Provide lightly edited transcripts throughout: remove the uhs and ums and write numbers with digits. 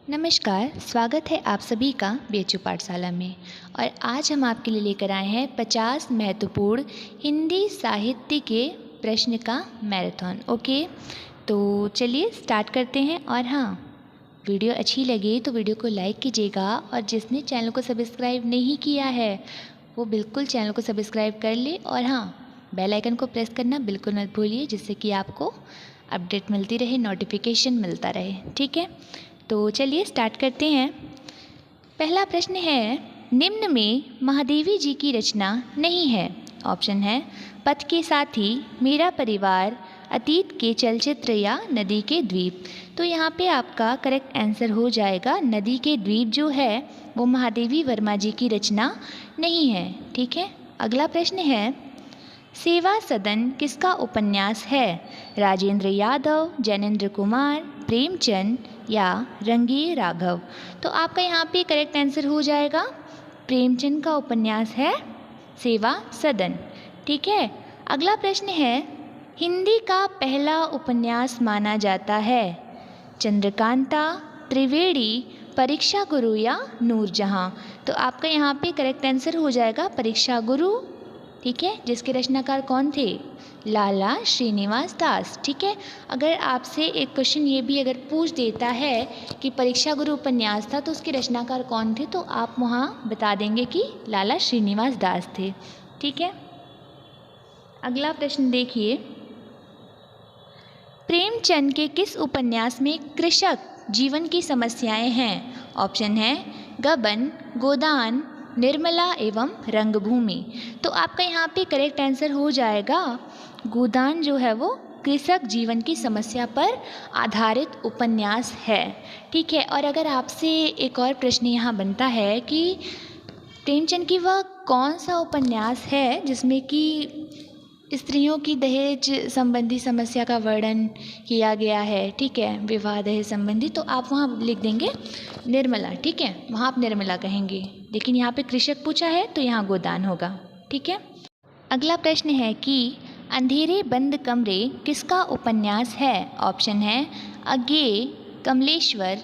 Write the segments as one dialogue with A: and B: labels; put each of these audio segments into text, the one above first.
A: नमस्कार, स्वागत है आप सभी का बीएचयू पाठशाला में। और आज हम आपके लिए लेकर आए हैं 50 महत्वपूर्ण हिंदी साहित्य के प्रश्न का मैराथन। ओके, तो चलिए स्टार्ट करते हैं। और हाँ, वीडियो अच्छी लगे तो वीडियो को लाइक कीजिएगा, और जिसने चैनल को सब्सक्राइब नहीं किया है वो बिल्कुल चैनल को सब्सक्राइब कर ले। और हाँ, बेल आइकन को प्रेस करना बिल्कुल मत भूलिए, जिससे कि आपको अपडेट मिलती रहे, नोटिफिकेशन मिलता रहे। ठीक है, तो चलिए स्टार्ट करते हैं। पहला प्रश्न है, निम्न में महादेवी जी की रचना नहीं है। ऑप्शन है पथ के साथी, मेरा परिवार, अतीत के चलचित्र या नदी के द्वीप। तो यहाँ पे आपका करेक्ट आंसर हो जाएगा नदी के द्वीप जो है वो महादेवी वर्मा जी की रचना नहीं है। ठीक है, अगला प्रश्न है, सेवा सदन किसका उपन्यास है। राजेंद्र यादव, जैनेन्द्र कुमार, प्रेमचंद या रंगे राघव। तो आपका यहाँ पे करेक्ट आंसर हो जाएगा प्रेमचंद का उपन्यास है सेवा सदन। ठीक है, अगला प्रश्न है, हिंदी का पहला उपन्यास माना जाता है चंद्रकांता, त्रिवेणी, परीक्षा गुरु या नूरजहां। तो आपका यहाँ पे करेक्ट आंसर हो जाएगा परीक्षा गुरु। ठीक है, जिसके रचनाकार कौन थे, लाला श्रीनिवास दास। ठीक है, अगर आपसे एक क्वेश्चन ये भी अगर पूछ देता है कि परीक्षा गुरु उपन्यास था तो उसके रचनाकार कौन थे, तो आप वहाँ बता देंगे कि लाला श्रीनिवास दास थे। ठीक है, अगला प्रश्न देखिए, प्रेमचंद के किस उपन्यास में कृषक जीवन की समस्याएं हैं। ऑप्शन है गबन, गोदान, निर्मला एवं रंगभूमि। तो आपका यहाँ पे करेक्ट आंसर हो जाएगा गोदान जो है वो कृषक जीवन की समस्या पर आधारित उपन्यास है। ठीक है, और अगर आपसे एक और प्रश्न यहाँ बनता है कि प्रेमचंद की वह कौन सा उपन्यास है जिसमें कि स्त्रियों की दहेज संबंधी समस्या का वर्णन किया गया है। ठीक है, विवाह दहेज संबंधी, तो आप वहाँ लिख देंगे निर्मला। ठीक है, वहाँ आप निर्मला कहेंगे, लेकिन यहाँ पे कृषक पूछा है तो यहाँ गोदान होगा। ठीक है, अगला प्रश्न है कि अंधेरे बंद कमरे किसका उपन्यास है। ऑप्शन है अज्ञेय, कमलेश्वर,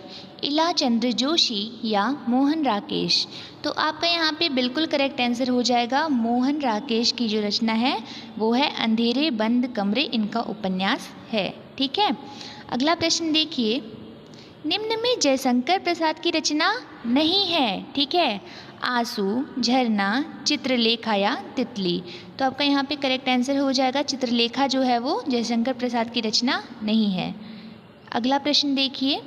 A: इला चंद्र जोशी या मोहन राकेश। तो आपका यहाँ पे बिल्कुल करेक्ट आंसर हो जाएगा मोहन राकेश की जो रचना है वो है अंधेरे बंद कमरे, इनका उपन्यास है। ठीक है, अगला प्रश्न देखिए, निम्न में जयशंकर प्रसाद की रचना नहीं है। ठीक है, आंसू, झरना, चित्रलेखा या तितली। तो आपका यहाँ पे करेक्ट आंसर हो जाएगा चित्रलेखा जो है वो जयशंकर प्रसाद की रचना नहीं है। अगला प्रश्न देखिए,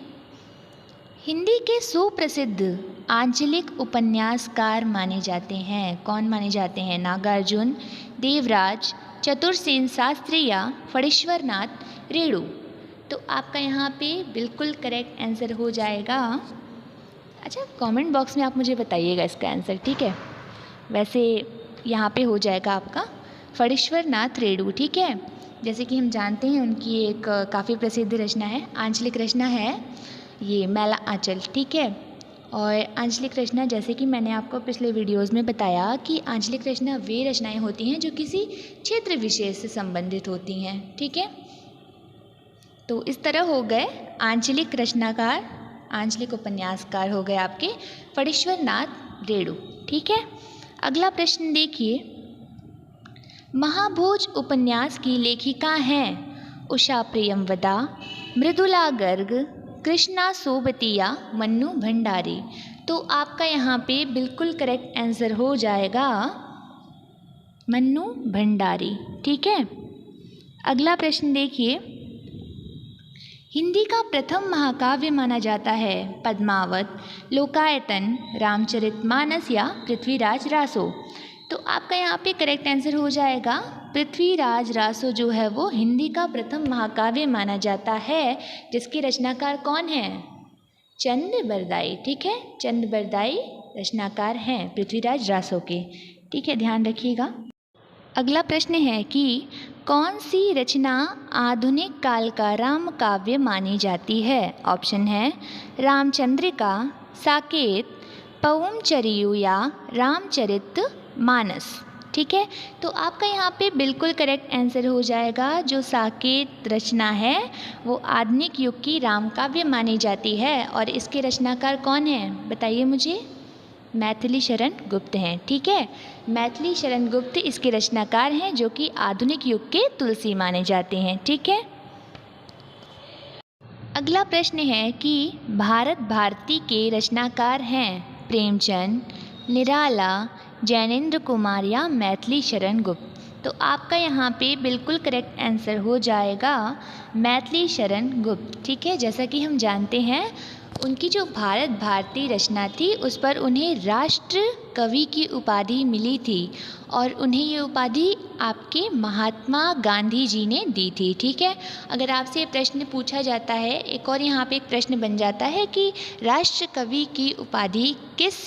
A: हिंदी के सुप्रसिद्ध आंचलिक उपन्यासकार माने जाते हैं। कौन माने जाते हैं, नागार्जुन, देवराज, चतुरसेन शास्त्री या फणीश्वर नाथ रेणु। तो आपका यहाँ पे बिल्कुल करेक्ट आंसर हो जाएगा, अच्छा कमेंट बॉक्स में आप मुझे बताइएगा इसका आंसर। ठीक है, वैसे यहाँ पे हो जाएगा आपका फणीश्वर नाथ रेणु। ठीक है, जैसे कि हम जानते हैं उनकी एक काफ़ी प्रसिद्ध रचना है, आंचलिक रचना है ये मैला आंचल। ठीक है, और आंचलिक रचना जैसे कि मैंने आपको पिछले वीडियोस में बताया कि आंचलिक रचना वे रचनाएं होती हैं जो किसी क्षेत्र विशेष से संबंधित होती हैं। ठीक है, तो इस तरह हो गए आंचलिक रचनाकार, आंचलिक उपन्यासकार हो गए आपके फणीश्वर नाथ रेणु। ठीक है, अगला प्रश्न देखिए, महाभोज उपन्यास की लेखिका हैं उषा प्रियमवदा, मृदुला गर्ग, कृष्णा सोबती या मन्नू भंडारी। तो आपका यहाँ पे बिल्कुल करेक्ट आंसर हो जाएगा मन्नू भंडारी। ठीक है, अगला प्रश्न देखिए, हिंदी का प्रथम महाकाव्य माना जाता है पद्मावत, लोकायतन, रामचरितमानस या पृथ्वीराज रासो। तो आपका यहाँ पे करेक्ट आंसर हो जाएगा पृथ्वीराज रासो जो है वो हिंदी का प्रथम महाकाव्य माना जाता है, जिसके रचनाकार कौन है, चंद बरदाई। ठीक है, चंद बरदाई रचनाकार हैं पृथ्वीराज रासो के। ठीक है, ध्यान रखिएगा। अगला प्रश्न है कि कौन सी रचना आधुनिक काल का राम काव्य मानी जाती है। ऑप्शन है रामचंद्रिका, साकेत, पउम चरियु या रामचरित मानस। ठीक है। तो आपका यहाँ पे बिल्कुल करेक्ट आंसर हो जाएगा, जो साकेत रचना है वो आधुनिक युग की राम काव्य मानी जाती है। और इसके रचनाकार कौन हैं बताइए मुझे? मैथिली शरण गुप्त हैं, ठीक है। मैथिली शरण गुप्त इसके रचनाकार हैं, जो कि आधुनिक युग के तुलसी माने जाते हैं, ठीक है। अगला प्रश्न है कि भारत भारती के रचनाकार हैं प्रेमचंद, निराला, जैनेन्द्र कुमार या मैथिली शरण गुप्त। तो आपका यहाँ पे बिल्कुल करेक्ट आंसर हो जाएगा मैथिली शरण गुप्त, ठीक है। जैसा कि हम जानते हैं उनकी जो भारत भारती रचना थी उस पर उन्हें राष्ट्र कवि की उपाधि मिली थी, और उन्हें ये उपाधि आपके महात्मा गांधी जी ने दी थी, ठीक है। अगर आपसे प्रश्न पूछा जाता है, एक और यहाँ पे एक प्रश्न बन जाता है कि राष्ट्र कवि की उपाधि किस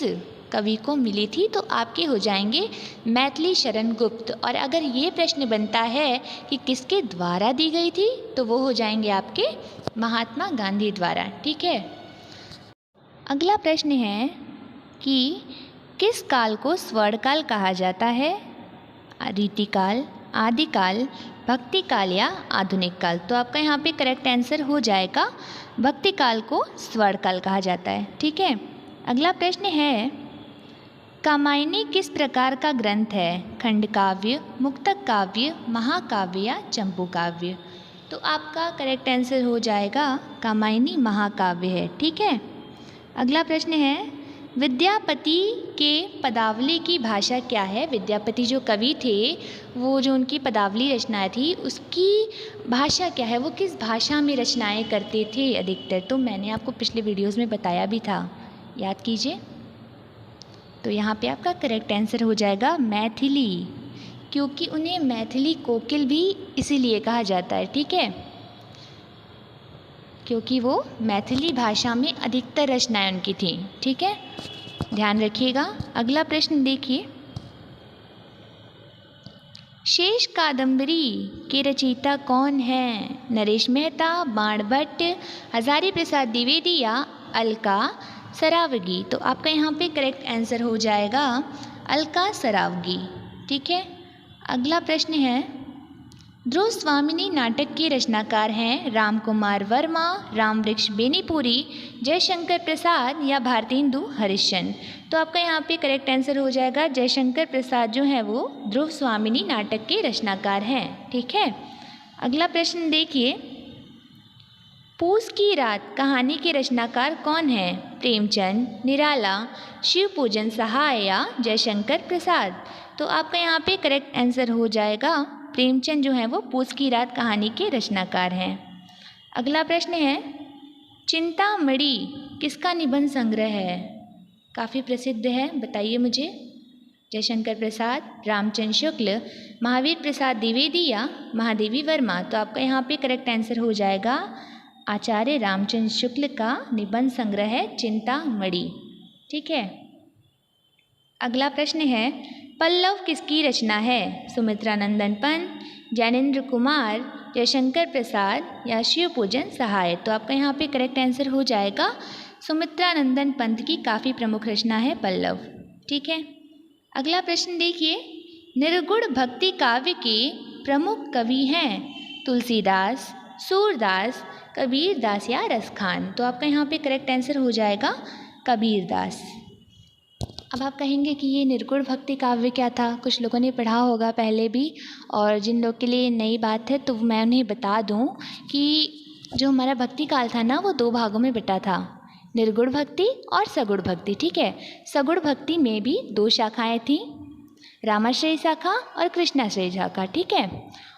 A: कवि को मिली थी, तो आपके हो जाएंगे मैथिली शरण गुप्त। और अगर ये प्रश्न बनता है कि किसके द्वारा दी गई थी, तो वो हो जाएंगे आपके महात्मा गांधी द्वारा, ठीक है। अगला प्रश्न है कि किस काल को स्वर्णकाल कहा जाता है? रीतिकाल, आदिकाल, भक्ति काल या आधुनिक काल। तो आपका यहाँ पे करेक्ट आंसर हो जाएगा भक्ति काल को स्वर्णकाल कहा जाता है, ठीक है। अगला प्रश्न है कामायनी किस प्रकार का ग्रंथ है? खंड काव्य, मुक्तक काव्य, महाकाव्य या चंपू काव्य। तो आपका करेक्ट आंसर हो जाएगा कामायनी महाकाव्य है, ठीक है। अगला प्रश्न है विद्यापति के पदावली की भाषा क्या है? विद्यापति जो कवि थे, वो जो उनकी पदावली रचनाएं थी उसकी भाषा क्या है, वो किस भाषा में रचनाएं करते थे अधिकतर? तो मैंने आपको पिछले वीडियोस में बताया भी था, याद कीजिए। तो यहाँ पे आपका करेक्ट आंसर हो जाएगा मैथिली, क्योंकि उन्हें मैथिली कोकिल भी इसीलिए कहा जाता है, ठीक है, क्योंकि वो मैथिली भाषा में अधिकतर रचनाएं उनकी थी, ठीक है, ध्यान रखिएगा। अगला प्रश्न देखिए, शेष कादंबरी के रचयिता कौन हैं? नरेश मेहता, बाणभट्ट, हजारी प्रसाद द्विवेदी या अलका सरावगी। तो आपका यहाँ पे करेक्ट आंसर हो जाएगा अलका सरावगी, ठीक है। अगला प्रश्न है ध्रुव स्वामिनी नाटक के रचनाकार हैं राम कुमार वर्मा, राम वृक्ष बेनीपुरी, जयशंकर प्रसाद या भारतेंदु हरिश्चंद्र। तो आपका यहाँ पे करेक्ट आंसर हो जाएगा जयशंकर प्रसाद जो है वो ध्रुव स्वामिनी नाटक के रचनाकार हैं, ठीक है। अगला प्रश्न देखिए, पूस की रात कहानी के रचनाकार कौन हैं? प्रेमचंद, निराला, शिव पूजन सहाय या जयशंकर प्रसाद। तो आपका यहाँ पे करेक्ट आंसर हो जाएगा प्रेमचंद जो है वो पूस की रात कहानी के रचनाकार हैं। अगला प्रश्न है चिंतामणि किसका निबंध संग्रह है? काफ़ी प्रसिद्ध है, बताइए मुझे। जयशंकर प्रसाद, रामचंद्र शुक्ल, महावीर प्रसाद द्विवेदी या महादेवी वर्मा। तो आपका यहाँ पे करेक्ट आंसर हो जाएगा आचार्य रामचंद्र शुक्ल का निबंध संग्रह है चिंतामणि, ठीक है। अगला प्रश्न है पल्लव किसकी रचना है? सुमित्रा नंदन पंत, ज्ञानेंद्र कुमार, जयशंकर प्रसाद या शिव पूजन सहाय। तो आपका यहाँ पे करेक्ट आंसर हो जाएगा सुमित्रा नंदन पंत की काफ़ी प्रमुख रचना है पल्लव, ठीक है। अगला प्रश्न देखिए, निर्गुण भक्ति काव्य के प्रमुख कवि हैं तुलसीदास, सूरदास, कबीरदास या रसखान। तो आपका यहाँ पे करेक्ट आंसर हो जाएगा कबीरदास। अब आप कहेंगे कि ये निर्गुण भक्ति काव्य क्या था? कुछ लोगों ने पढ़ा होगा पहले भी, और जिन लोग के लिए नई बात है तो मैं उन्हें बता दूं कि जो हमारा भक्ति काल था ना वो दो भागों में बटा था, निर्गुण भक्ति और सगुण भक्ति, ठीक है। सगुण भक्ति में भी दो शाखाएं थीं, रामाश्रय शाखा और कृष्णाश्रय शाखा, ठीक है।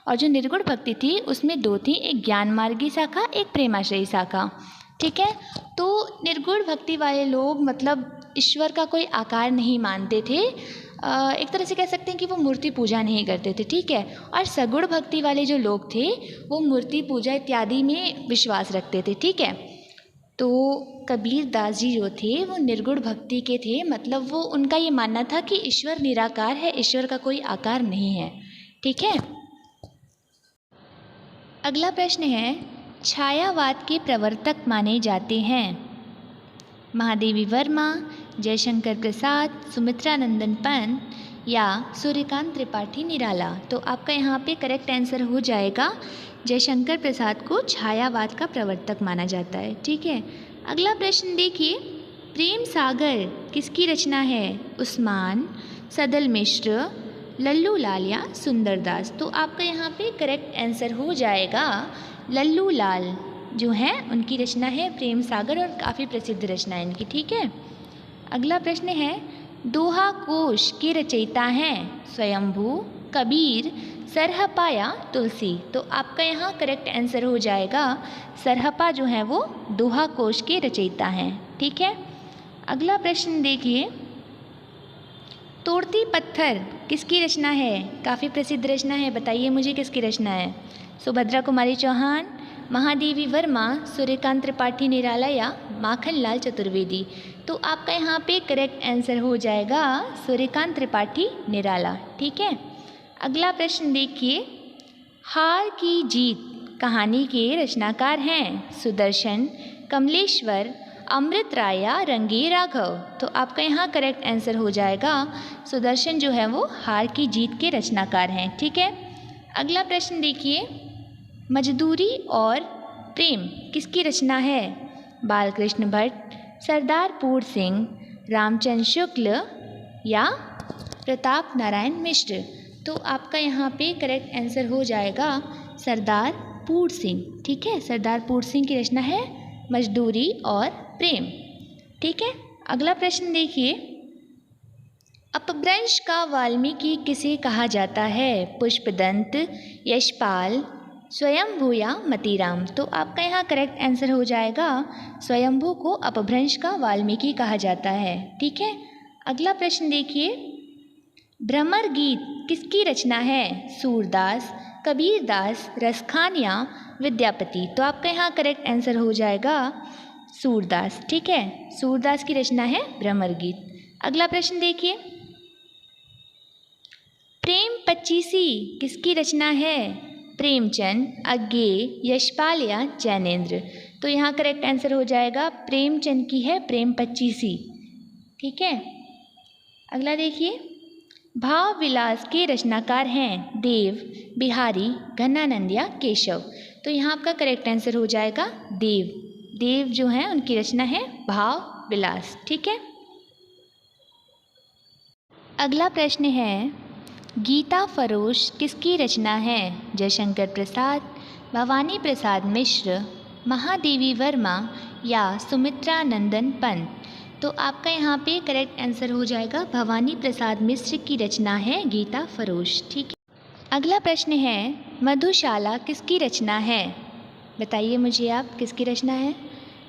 A: और जो निर्गुण भक्ति थी उसमें दो थी, एक ज्ञान मार्गी शाखा, एक प्रेमाश्रयी शाखा, ठीक है। तो निर्गुण भक्ति वाले लोग मतलब ईश्वर का कोई आकार नहीं मानते थे, एक तरह से कह सकते हैं कि वो मूर्ति पूजा नहीं करते थे, ठीक है। और सगुण भक्ति वाले जो लोग थे वो मूर्ति पूजा इत्यादि में विश्वास रखते थे, ठीक है। तो कबीरदास जी जो थे वो निर्गुण भक्ति के थे, मतलब वो उनका ये मानना था कि ईश्वर निराकार है, ईश्वर का कोई आकार नहीं है, ठीक है। अगला प्रश्न है छायावाद के प्रवर्तक माने जाते हैं महादेवी वर्मा, जयशंकर प्रसाद, सुमित्रा नंदन पंत या सूर्यकांत त्रिपाठी निराला। तो आपका यहाँ पे करेक्ट आंसर हो जाएगा जयशंकर प्रसाद को छायावाद का प्रवर्तक माना जाता है। ठीक है, अगला प्रश्न देखिए, प्रेम सागर किसकी रचना है? उस्मान, सदल मिश्र, लल्लू लाल या सुंदरदास। तो आपका यहाँ पे करेक्ट आंसर हो जाएगा लल्लू लाल जो है उनकी रचना है प्रेम सागर, और काफ़ी प्रसिद्ध रचना है इनकी। ठीक है, अगला प्रश्न है, दोहा कोश के रचयिता हैं स्वयंभू, कबीर, सरहपा या तुलसी। तो आपका यहाँ करेक्ट आंसर हो जाएगा सरहपा जो है वो दोहा कोश के रचयिता हैं। ठीक है, अगला प्रश्न देखिए, तोड़ती पत्थर किसकी रचना है? काफ़ी प्रसिद्ध रचना है, बताइए मुझे किसकी रचना है? सुभद्रा कुमारी चौहान, महादेवी वर्मा, सूर्यकांत त्रिपाठी निराला या माखनलाल चतुर्वेदी। तो आपका यहाँ पे करेक्ट आंसर हो जाएगा सूर्यकांत त्रिपाठी निराला। ठीक है, अगला प्रश्न देखिए, हार की जीत कहानी के रचनाकार हैं सुदर्शन, कमलेश्वर, अमृत राय या रंगे राघव। तो आपका यहाँ करेक्ट आंसर हो जाएगा सुदर्शन जो है वो हार की जीत के रचनाकार हैं। ठीक है, अगला प्रश्न देखिए, मजदूरी और प्रेम किसकी रचना है? बालकृष्ण भट्ट, सरदार पूर सिंह, रामचंद्र शुक्ल या प्रताप नारायण मिश्र। तो आपका यहाँ पे करेक्ट आंसर हो जाएगा सरदार पूर सिंह। ठीक है, सरदार पूर सिंह की रचना है मजदूरी और प्रेम। ठीक है, अगला प्रश्न देखिए, अपभ्रंश का वाल्मीकि किसे कहा जाता है? पुष्पदंत, यशपाल, स्वयंभू या मतीराम। तो आपका यहाँ करेक्ट आंसर हो जाएगा स्वयंभू को अपभ्रंश का वाल्मीकि कहा जाता है। ठीक है, अगला प्रश्न देखिए, भ्रमर गीत किसकी रचना है? सूरदास, कबीरदास, रसखान या विद्यापति। तो आपका यहाँ करेक्ट आंसर हो जाएगा सूरदास। ठीक है, सूरदास की रचना है भ्रमर गीत। अगला प्रश्न देखिए, प्रेम पच्चीसी किसकी रचना है? प्रेमचंद, अज्ञेय, यशपाल या जैनेन्द्र। तो यहाँ करेक्ट आंसर हो जाएगा प्रेमचंद की है प्रेम पच्चीसी। ठीक है, अगला देखिए, भाव विलास के रचनाकार हैं देव, बिहारी, घनानंद या केशव। तो यहाँ आपका करेक्ट आंसर हो जाएगा देव। देव जो है उनकी रचना है भाव विलास। ठीक है, अगला प्रश्न है, गीता फरोश किसकी रचना है? जयशंकर प्रसाद, भवानी प्रसाद मिश्र, महादेवी वर्मा या सुमित्रा नंदन पंत। तो आपका यहाँ पे करेक्ट आंसर हो जाएगा भवानी प्रसाद मिश्र की रचना है गीता फरोश। ठीक है, अगला प्रश्न है, मधुशाला किसकी रचना है? बताइए मुझे आप किसकी रचना है?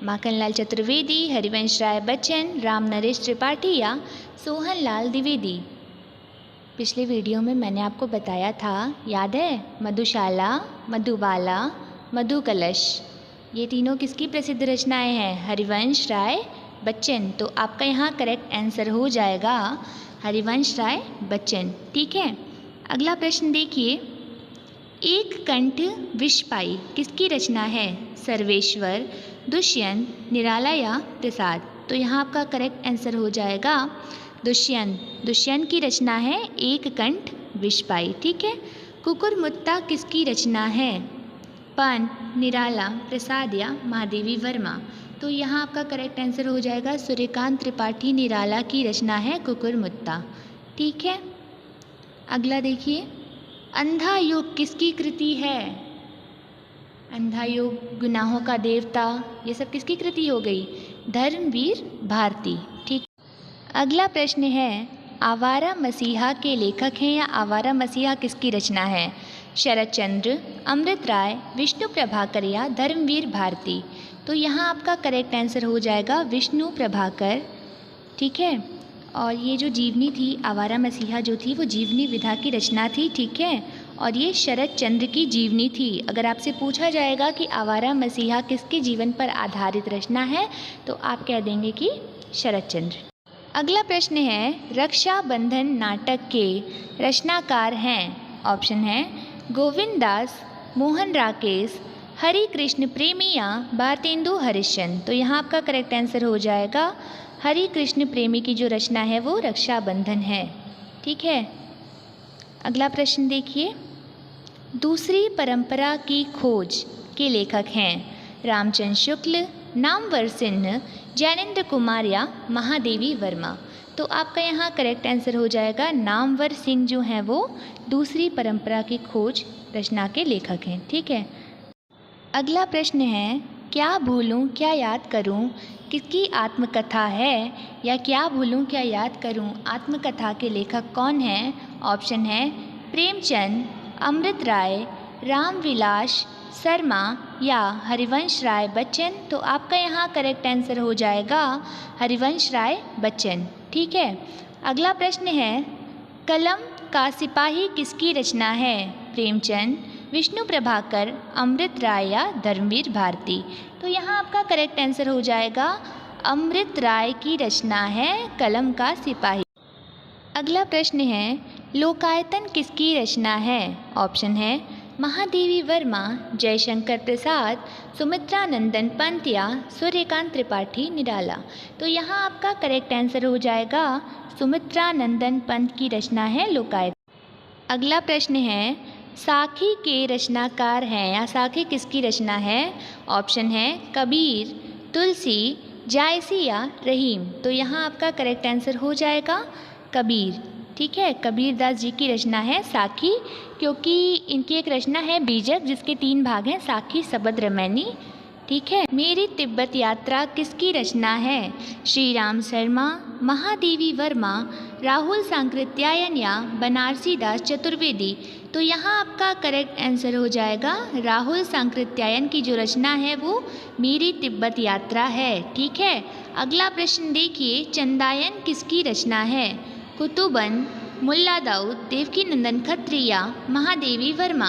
A: माखनलाल चतुर्वेदी, हरिवंश राय बच्चन, राम नरेश त्रिपाठी या सोहनलाल द्विवेदी। पिछले वीडियो में मैंने आपको बताया था, याद है? मधुशाला, मधुबाला, मधुकलश, ये तीनों किसकी प्रसिद्ध रचनाएं हैं? हरिवंश राय बच्चन। तो आपका यहाँ करेक्ट आंसर हो जाएगा हरिवंश राय बच्चन। ठीक है, अगला प्रश्न देखिए, एक कंठ विष पाई किसकी रचना है? सर्वेश्वर, दुष्यंत, निराला या प्रसाद। तो यहाँ आपका करेक्ट आंसर हो जाएगा दुष्यंत। दुष्यंत की रचना है एक कंठ विष पाई। ठीक है, कुकुरमुत्ता किसकी रचना है? पंत, निराला, प्रसाद या महादेवी वर्मा। तो यहाँ आपका करेक्ट आंसर हो जाएगा सूर्यकांत त्रिपाठी निराला की रचना है कुकुरमुत्ता। ठीक है, अगला देखिए, अंधा युग किसकी कृति है? अंधा युग, गुनाहों का देवता, ये सब किसकी कृति हो गई? धर्मवीर भारती। ठीक, अगला प्रश्न है, आवारा मसीहा के लेखक हैं या आवारा मसीहा किसकी रचना है? शरद चंद्र, अमृत राय, विष्णु प्रभाकर या धर्मवीर भारती। तो यहाँ आपका करेक्ट आंसर हो जाएगा विष्णु प्रभाकर। ठीक है, और ये जो जीवनी थी आवारा मसीहा जो थी वो जीवनी विधा की रचना थी। ठीक है, और ये शरद चंद्र की जीवनी थी। अगर आपसे पूछा जाएगा कि आवारा मसीहा किसके जीवन पर आधारित रचना है तो आप कह देंगे कि शरद चंद्र। अगला प्रश्न है, रक्षाबंधन नाटक के रचनाकार हैं? ऑप्शन है गोविंद दास, मोहन राकेश, हरि कृष्ण प्रेमी या भारतेंदु हरिश्चंद्र। तो यहाँ आपका करेक्ट आंसर हो जाएगा हरि कृष्ण प्रेमी की जो रचना है वो रक्षाबंधन है। ठीक है। अगला प्रश्न देखिए, दूसरी परंपरा की खोज के लेखक हैं रामचंद्र शुक्ल, नामवर सिंह, जैनेन्द्र कुमार या महादेवी वर्मा। तो आपका यहाँ करेक्ट आंसर हो जाएगा नामवर सिंह जो हैं वो दूसरी परंपरा की खोज रचना के लेखक हैं। ठीक है। अगला प्रश्न है, क्या भूलूं क्या याद करूं किसकी आत्मकथा है, या क्या भूलूं क्या याद करूं आत्मकथा के लेखक कौन हैं? ऑप्शन है प्रेमचंद, अमृत राय, रामविलास शर्मा या हरिवंश राय बच्चन। तो आपका यहाँ करेक्ट आंसर हो जाएगा हरिवंश राय बच्चन। ठीक है। अगला प्रश्न है, कलम का सिपाही किसकी रचना है? प्रेमचंद, विष्णु प्रभाकर, अमृत राय या धर्मवीर भारती। तो यहाँ आपका करेक्ट आंसर हो जाएगा अमृत राय की रचना है कलम का सिपाही। अगला प्रश्न है, लोकायतन किसकी रचना है? ऑप्शन है महादेवी वर्मा, जयशंकर प्रसाद, सुमित्रा नंदन पंत या सूर्यकांत त्रिपाठी निराला। तो यहाँ आपका करेक्ट आंसर हो जाएगा सुमित्रा नंदन पंत की रचना है लोकायतन। अगला प्रश्न है, साखी के रचनाकार हैं या साखी किसकी रचना है? ऑप्शन है कबीर, तुलसी, जायसी या रहीम। तो यहाँ आपका करेक्ट आंसर हो जाएगा कबीर। ठीक है, कबीर दास जी की रचना है साखी, क्योंकि इनकी एक रचना है बीजक जिसके 3 भाग हैं, साखी, सबद, रमैनी। ठीक है। मेरी तिब्बत यात्रा किसकी रचना है? श्री राम शर्मा, महादेवी वर्मा, राहुल सांकृत्यायन या बनारसी दास चतुर्वेदी। तो यहाँ आपका करेक्ट आंसर हो जाएगा राहुल सांकृत्यायन की जो रचना है वो मेरी तिब्बत यात्रा है। ठीक है। अगला प्रश्न देखिए, चंदायन किसकी रचना है? कुतुबन, मुल्ला दाऊद, देवकी नंदन खत्री या महादेवी वर्मा।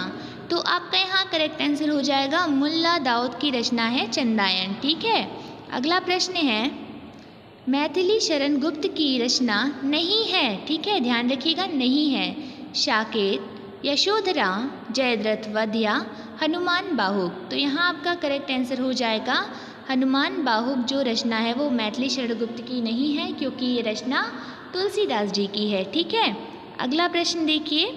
A: तो आपका यहाँ करेक्ट आंसर हो जाएगा मुल्ला दाऊद की रचना है चंदायन। ठीक है। अगला प्रश्न है, मैथिली शरण गुप्त की रचना नहीं है। ठीक है, ध्यान रखिएगा, नहीं है। साकेत, यशोधरा, जयद्रथ वध या हनुमान बाहुक। तो यहाँ आपका करेक्ट आंसर हो जाएगा हनुमान बाहुक जो रचना है वो मैथिली शरण गुप्त की नहीं है, क्योंकि ये रचना तुलसीदास जी की है। ठीक है। अगला प्रश्न देखिए,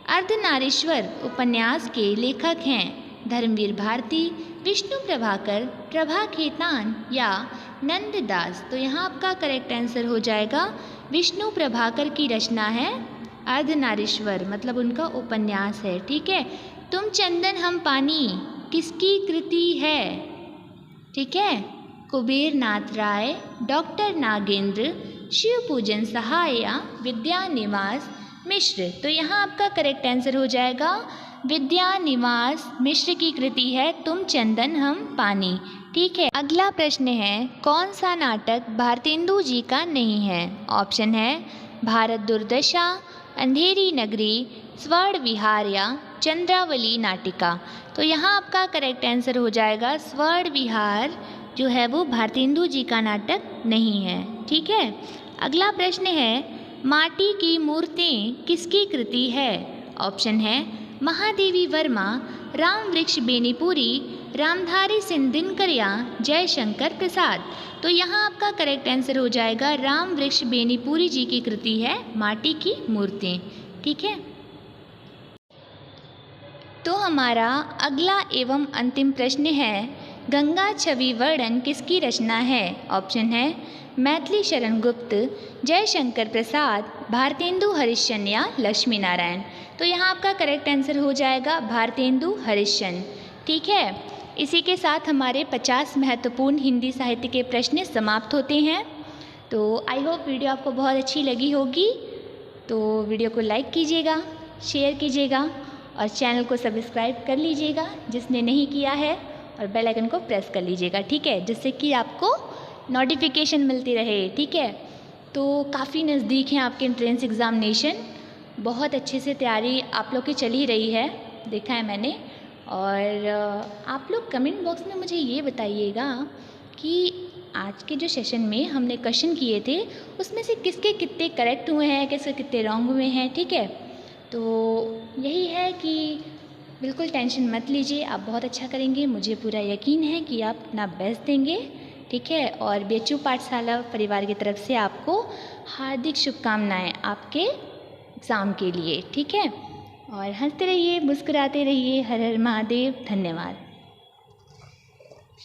A: अर्धनारीश्वर उपन्यास के लेखक हैं धर्मवीर भारती, विष्णु प्रभाकर, प्रभा खेतान या नंददास। तो यहाँ आपका करेक्ट आंसर हो जाएगा विष्णु प्रभाकर की रचना है अर्धनारीश्वर, मतलब उनका उपन्यास है। ठीक है। तुम चंदन हम पानी किसकी कृति है? ठीक है, कुबेर नाथ राय, डॉक्टर नागेंद्र, शिव पूजन सहाय या विद्यानिवास मिश्र। तो यहाँ आपका करेक्ट आंसर हो जाएगा विद्यानिवास मिश्र की कृति है तुम चंदन हम पानी। ठीक है। अगला प्रश्न है, कौन सा नाटक भारतेंदु जी का नहीं है? ऑप्शन है भारत दुर्दशा, अंधेरी नगरी, स्वर्ण विहार या चंद्रावली नाटिका। तो यहाँ आपका करेक्ट आंसर हो जाएगा स्वर्ण विहार जो है वो भारतेंदु जी का नाटक नहीं है। ठीक है। अगला प्रश्न है, माटी की मूर्तें किसकी कृति है? ऑप्शन है महादेवी वर्मा, राम वृक्ष बेनीपुरी, रामधारी सिंह दिनकर या जयशंकर प्रसाद। तो यहाँ आपका करेक्ट आंसर हो जाएगा राम वृक्ष बेनीपुरी जी की कृति है माटी की मूर्तें। ठीक है। तो हमारा अगला एवं अंतिम प्रश्न है, गंगा छवि वर्णन किसकी रचना है? ऑप्शन है मैथिली शरण गुप्त, जयशंकर प्रसाद, भारतेंदु हरिश्चंद्र या लक्ष्मी नारायण। तो यहाँ आपका करेक्ट आंसर हो जाएगा भारतेंदु हरिश्चंद्र। ठीक है। इसी के साथ हमारे 50 महत्वपूर्ण हिंदी साहित्य के प्रश्न समाप्त होते हैं। तो आई होप वीडियो आपको बहुत अच्छी लगी होगी। तो वीडियो को लाइक कीजिएगा, शेयर कीजिएगा और चैनल को सब्सक्राइब कर लीजिएगा जिसने नहीं किया है, और बेल आइकन को प्रेस कर लीजिएगा। ठीक है, जिससे कि आपको नोटिफिकेशन मिलती रहे। ठीक है। तो काफ़ी नज़दीक हैं आपके एंट्रेंस एग्ज़ामिनेशन, बहुत अच्छे से तैयारी आप लोग की चल ही रही है, देखा है मैंने। और आप लोग कमेंट बॉक्स में मुझे ये बताइएगा कि आज के जो सेशन में हमने क्वेश्चन किए थे उसमें से किसके कितने करेक्ट हुए हैं, किसके कितने रॉन्ग हुए हैं। ठीक है। तो यही है कि बिल्कुल टेंशन मत लीजिए, आप बहुत अच्छा करेंगे, मुझे पूरा यकीन है कि आप अपना बेस्ट देंगे। ठीक है। और BHU पाठशाला परिवार की तरफ से आपको हार्दिक शुभकामनाएं आपके एग्ज़ाम के लिए। ठीक है, और हंसते रहिए, मुस्कुराते रहिए। हर हर महादेव। धन्यवाद।